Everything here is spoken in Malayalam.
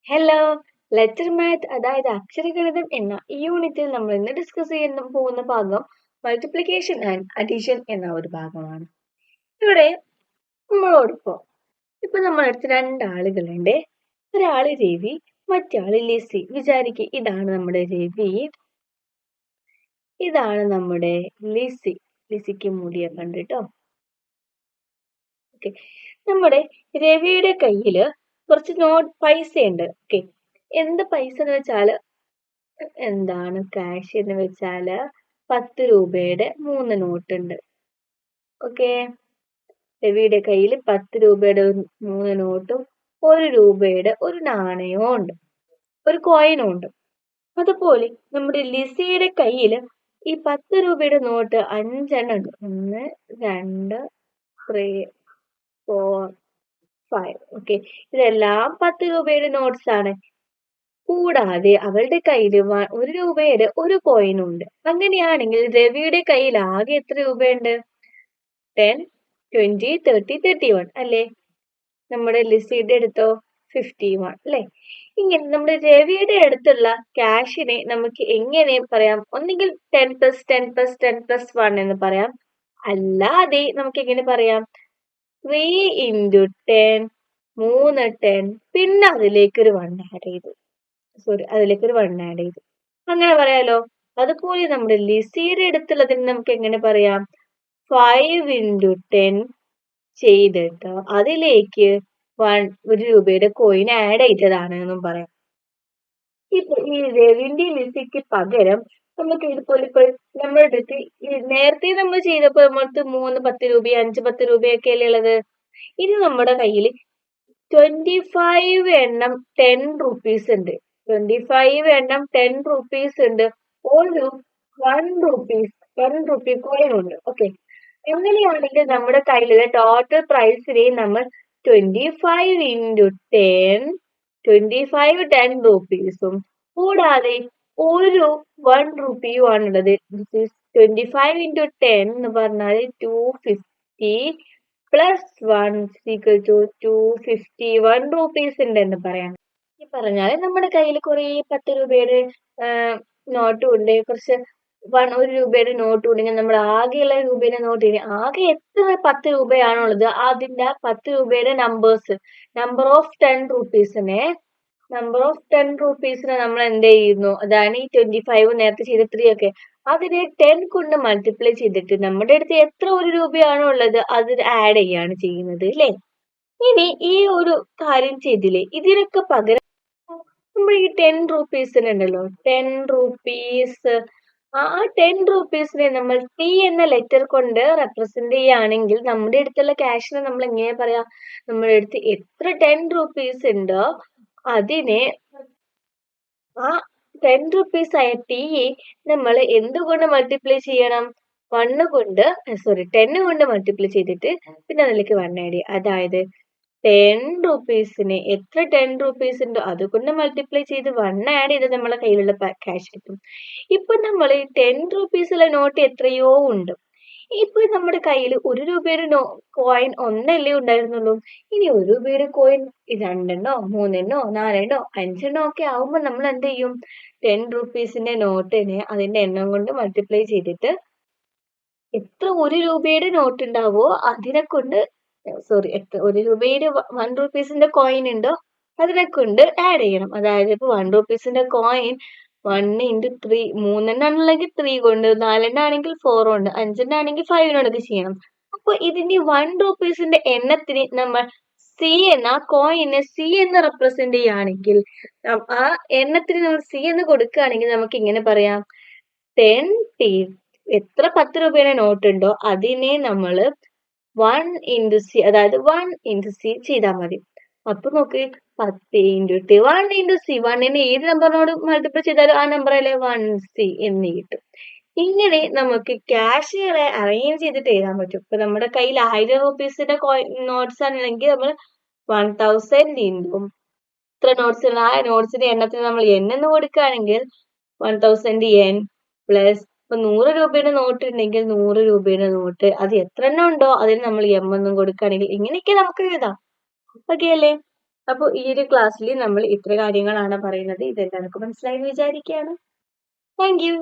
ഹലോ, ലെറ്റർ മാത്ത് അതായത് അക്ഷരഗണിതം എന്ന ഈ യൂണിറ്റിൽ നമ്മൾ ഇന്ന് ഡിസ്കസ് ചെയ്യാൻ പോകുന്ന ഭാഗം മൾട്ടിപ്ലിക്കേഷൻ ആൻഡ് അഡീഷൻ എന്ന ഒരു ഭാഗമാണ്. ഇവിടെ നമ്മളോടൊപ്പം ഇപ്പൊ നമ്മളടുത്ത് രണ്ടാളുകളുണ്ട്. ഒരാള് രവി, മറ്റാള് ലിസി. വിചാരിക്കുക ഇതാണ് നമ്മുടെ രവി, ഇതാണ് നമ്മുടെ ലിസി. ലിസിക്ക് മുടിയൊക്കെ ഉണ്ട് കേട്ടോ. ഓക്കെ, നമ്മുടെ രവിയുടെ കയ്യില് കുറച്ച് പൈസ ഉണ്ട്. ഓക്കെ, എന്ത് പൈസ എന്ന് വെച്ചാല് എന്താണ് ക്യാഷ് എന്ന് വെച്ചാല് 10 രൂപയുടെ 3 നോട്ടുണ്ട്. ഓക്കെ, രവിയുടെ കയ്യിൽ 10 രൂപയുടെ 3 നോട്ടും 1 രൂപയുടെ ഒരു നാണയവും ഉണ്ട്, ഒരു കോയിനും ഉണ്ട്. അതുപോലെ നമ്മുടെ ലിസിയുടെ കയ്യിൽ ഈ 10 രൂപയുടെ നോട്ട് 5 എണ്ണം ഉണ്ട്. 1 2 3 4 5. ഓക്കെ, ഇതെല്ലാം 10 രൂപയുടെ നോട്ട്സ് ആണ്. കൂടാതെ അവളുടെ കയ്യിൽ 1 രൂപയുടെ ഒരു കോയിൻ ഉണ്ട്. അങ്ങനെയാണെങ്കിൽ രവിയുടെ കയ്യിൽ ആകെ എത്ര രൂപയുണ്ട്? 10, 20, 30, 31 അല്ലേ? നമ്മുടെ ലിസിയുടെ അടുത്തോ 51 അല്ലേ? ഇങ്ങനെ നമ്മുടെ രവിയുടെ അടുത്തുള്ള ക്യാഷിനെ നമുക്ക് എങ്ങനെ പറയാം? ഒന്നുകിൽ 10 + 10 + 10 + 1 എന്ന് പറയാം, അല്ലാതെ നമുക്ക് എങ്ങനെ പറയാം? 3 × 10, 3 10, പിന്നെ അതിലേക്കൊരു 1 ആഡ് ചെയ്തു. അതിലേക്കൊരു 1 ആഡ് ചെയ്തു. അങ്ങനെ പറയാലോ. അതുപോലെ നമ്മുടെ ലിസിയുടെ അടുത്തുള്ളതിന് നമുക്ക് എങ്ങനെ പറയാം? 5 × 10 ചെയ്തിട്ട് അതിലേക്ക് 1 രൂപയുടെ കോയിൻ ആഡ് ചെയ്തതാണ് എന്നും പറയാം. ഇപ്പൊ ഈ രവിന്റെ ലിസിക്ക് പകരം നമുക്ക് ഇതുപോലെ ഇപ്പോൾ നമ്മുടെ അടുത്ത് നേരത്തെ നമ്മൾ ചെയ്തപ്പോ നമ്മൾക്ക് 3 10 രൂപ 5 10 രൂപയൊക്കെ അല്ലേ ഉള്ളത്. ഇനി നമ്മുടെ കയ്യിൽ 25 എണ്ണം 10 റുപ്പീസ് ഉണ്ട്. 25 എണ്ണം 10 റുപ്പീസ് ഉണ്ട്. ഒരു 1 റുപ്പി കോയിൻ ഉണ്ട്. ഓക്കെ, അങ്ങനെയാണെങ്കിൽ നമ്മുടെ കയ്യിലുള്ള ടോട്ടൽ പ്രൈസിനെ നമ്മൾ 25 × 10, 25 10 റുപ്പീസും കൂടാതെ ഒരു 1 റുപ്പിയും ആണുള്ളത്. 25 × 10 എന്ന് പറഞ്ഞാൽ 250 +1 = 251 റുപ്പീസ് ഉണ്ടെന്ന് പറയാം. ഈ പറഞ്ഞാൽ നമ്മുടെ കയ്യിൽ കുറെ 10 രൂപയുടെ നോട്ടും ഉണ്ട്, കുറച്ച് 1 രൂപയുടെ നോട്ടും ഉണ്ടെങ്കിൽ നമ്മുടെ ആകെയുള്ള രൂപയുടെ നോട്ടിന് ആകെ എത്ര 10 രൂപയാണുള്ളത് അതിന്റെ 10 രൂപയുടെ നമ്പർ ഓഫ് 10 റുപ്പീസിനെ നമ്മൾ എന്ത് ചെയ്യുന്നു? അതാണ് ഈ 25 നേരത്തെ ചെയ്ത 3 ഒക്കെ. അതിനെ 10 കൊണ്ട് മൾട്ടിപ്ലൈ ചെയ്തിട്ട് നമ്മുടെ അടുത്ത് എത്ര 1 രൂപയാണോ ഉള്ളത് അത് ആഡ് ചെയ്യാണ് ചെയ്യുന്നത് അല്ലേ? ഇനി ഈ ഒരു കാര്യം ചെയ്തില്ലേ, ഇതിനൊക്കെ പകരം നമ്മൾ ഈ 10 റുപ്പീസിനുണ്ടല്ലോ 10 റുപ്പീസ്, ആ 10 റുപ്പീസിനെ നമ്മൾ ടി എന്ന ലെറ്റർ കൊണ്ട് റെപ്രസെന്റ് ചെയ്യുകയാണെങ്കിൽ നമ്മുടെ അടുത്തുള്ള ക്യാഷിനെ നമ്മൾ എങ്ങനെ പറയാ? നമ്മുടെ അടുത്ത് എത്ര 10 റുപ്പീസ് ഉണ്ടോ അതിനെ ആ 10 റുപ്പീസ് ആയ ടി നമ്മൾ എന്തുകൊണ്ട് മൾട്ടിപ്ലൈ ചെയ്യണം? 10 കൊണ്ട് മൾട്ടിപ്ലൈ ചെയ്തിട്ട് പിന്നെ അതിലേക്ക് 1 ആഡ് ചെയ്യുക. അതായത് 10 റുപ്പീസിന് എത്ര 10 റുപ്പീസ് ഉണ്ടോ അതുകൊണ്ട് മൾട്ടിപ്ലൈ ചെയ്ത് 1 ആഡ് ചെയ്ത് നമ്മളെ കയ്യിലുള്ള ക്യാഷ് കിട്ടും. ഇപ്പൊ നമ്മൾ 10 റുപ്പീസുള്ള നോട്ട് എത്രയോ ഉണ്ട്. ഇപ്പൊ നമ്മുടെ കയ്യിൽ 1 രൂപയുടെ കോയിൻ ഒന്നല്ലേ ഉണ്ടായിരുന്നുള്ളൂ. ഇനി 1 രൂപയുടെ കോയിൻ 2 എണ്ണോ 3 എണ്ണോ 4 എണ്ണോ 5 എണ്ണോ ഒക്കെ ആവുമ്പോൾ നമ്മൾ എന്ത് ചെയ്യും? 10 റുപ്പീസിന്റെ നോട്ടിനെ അതിന്റെ എണ്ണം കൊണ്ട് മൾട്ടിപ്ലൈ ചെയ്തിട്ട് എത്ര 1 രൂപയുടെ നോട്ട് ഉണ്ടാവോ അതിനെ കൊണ്ട് എത്ര 1 രൂപയുടെ 1 റുപ്പീസിന്റെ കോയിൻ ഉണ്ടോ അതിനെ കൊണ്ട് ആഡ് ചെയ്യണം. അതായത് ഇപ്പൊ 1 റുപ്പീസിന്റെ കോയിൻ 1 × 3, 3 എണ്ണാണെങ്കിൽ 3 കൊണ്ട്, 4 എണ്ണാണെങ്കിൽ 4 കൊണ്ട്, 5 എണ്ണാണെങ്കിൽ 5 കൊണ്ടൊക്കെ ചെയ്യണം. അപ്പൊ ഇതിന്റെ 1 റുപ്പീസിന്റെ എണ്ണത്തിന് നമ്മൾ സി എന്ന കോയിനെ സി എന്ന് റെപ്രസെന്റ് ചെയ്യുകയാണെങ്കിൽ ആ എണ്ണത്തിന് നമ്മൾ സി എന്ന് കൊടുക്കുകയാണെങ്കിൽ നമുക്ക് ഇങ്ങനെ പറയാം? 10 ടി എത്ര 10 രൂപയുടെ നോട്ട് ഉണ്ടോ അതിനെ നമ്മൾ 1 × സി, അതായത് 1 × സി ചെയ്താൽ മതി. അപ്പൊ നോക്ക് 10 × ടി 1 × സി, 1നെ ഏത് നമ്പറിനോട് മൾട്ടിപ്ലൈ ചെയ്താലും ആ നമ്പർ അല്ലേ 1c എന്ന് കിട്ടും. ഇങ്ങനെ നമുക്ക് ക്യാഷുകളെ അറേഞ്ച് ചെയ്തിട്ട് എഴുതാൻ പറ്റും. ഇപ്പൊ നമ്മുടെ കയ്യിൽ 1000 റുപ്പീസിന്റെ നോട്ട്സ് ആണെങ്കിൽ നമ്മൾ 1000 × ഇത്ര നോട്ട്സ് ആ നോട്ട്സിന്റെ എണ്ണത്തിന് നമ്മൾ n എന്ന് കൊടുക്കുകയാണെങ്കിൽ 1000 n പ്ലസ് ഇപ്പൊ 100 രൂപയുടെ നോട്ട് ഉണ്ടെങ്കിൽ 100 രൂപയുടെ നോട്ട് അത് എത്ര എണ്ണം ഉണ്ടോ അതിന് നമ്മൾ m എന്നും കൊടുക്കുകയാണെങ്കിൽ ഇങ്ങനെയൊക്കെ നമുക്ക് എഴുതാം. ഓക്കെ അല്ലേ? അപ്പോൾ ഈ ഒരു ക്ലാസ്സിൽ നമ്മൾ ഇത്ര കാര്യങ്ങളാണ് പറയുന്നത്. ഇതെല്ലാവർക്കും മനസ്സിലായി എന്ന് വിചാരിക്കുകയാണ്. Thank you.